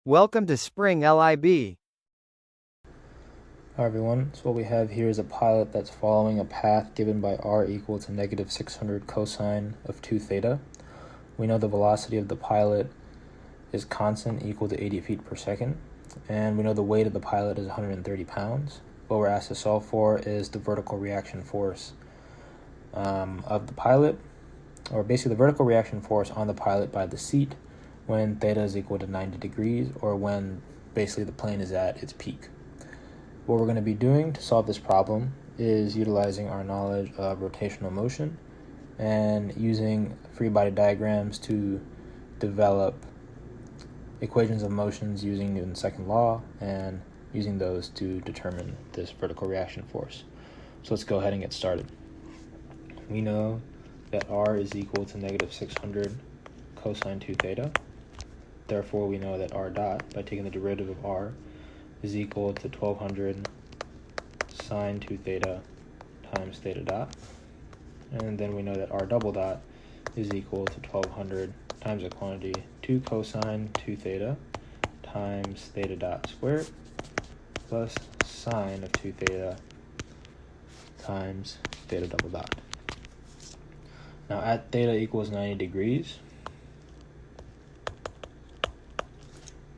Welcome to springlib. Hi everyone, so what we have here is a pilot that's following a path given by r equal to negative 600 cosine of 2 theta. We know the velocity of the pilot is constant, equal to 80 feet per second, and we know the weight of the pilot is 130 pounds. What we're asked to solve for is the vertical reaction force of the pilot, or basically the vertical reaction force on the pilot by the seat when theta is equal to 90 degrees, or when basically the plane is at its peak. What we're going to be doing to solve this problem is utilizing our knowledge of rotational motion and using free body diagrams to develop equations of motions using Newton's second law and using those to determine this vertical reaction force. So let's go ahead and get started. We know that r is equal to negative 600 cosine 2 theta. Therefore, we know that r dot, by taking the derivative of r, is equal to 1200 sine 2 theta times theta dot. And then we know that r double dot is equal to 1200 times the quantity 2 cosine 2 theta times theta dot squared plus sine of 2 theta times theta double dot. Now at theta equals 90 degrees,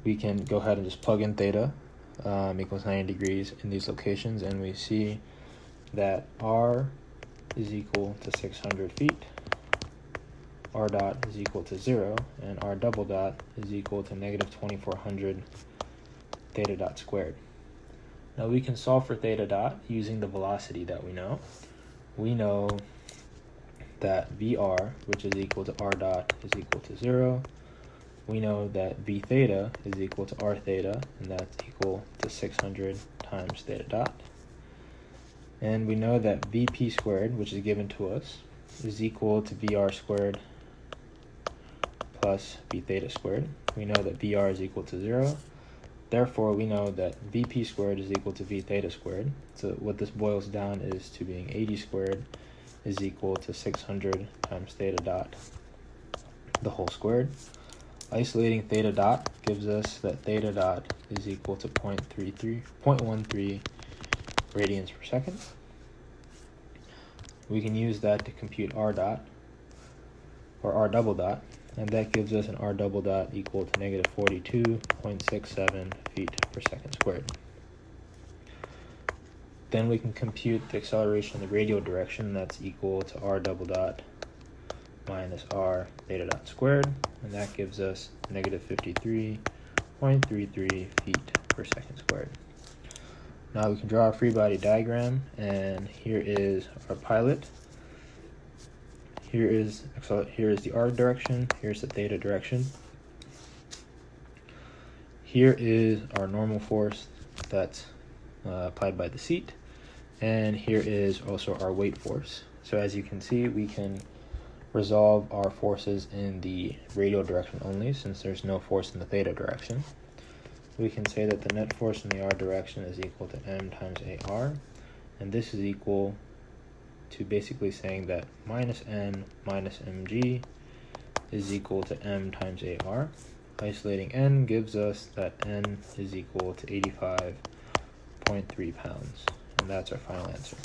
we can go ahead and just plug in theta equals 90 degrees in these locations, and we see that r is equal to 600 feet, r dot is equal to 0, and r double dot is equal to negative 2400 theta dot squared. Now we can solve for theta dot using the velocity that we know. We know that Vr, which is equal to r dot, is equal to 0. We know that v theta is equal to r theta, and that's equal to 600 times theta dot. And we know that vp squared, which is given to us, is equal to vr squared plus v theta squared. We know that vr is equal to 0. Therefore, we know that vp squared is equal to v theta squared. So what this boils down is to being 80 squared is equal to 600 times theta dot, the whole squared. Isolating theta dot gives us that theta dot is equal to 0.13 radians per second. We can use that to compute r dot, or r double dot, and that gives us an r double dot equal to negative 42.67 feet per second squared. Then we can compute the acceleration in the radial direction. That's equal to r double dot minus r theta dot squared, and that gives us negative 53.33 feet per second squared. Now we can draw a free body diagram, and here is our pilot. Here is the r direction, here's the theta direction. Here is our normal force that's applied by the seat, and here is also our weight force. So as you can see, we can resolve our forces in the radial direction only, since there's no force in the theta direction. We can say that the net force in the r direction is equal to m times ar, and this is equal to basically saying that minus n minus mg is equal to m times ar. Isolating n gives us that n is equal to 85.3 pounds, and that's our final answer.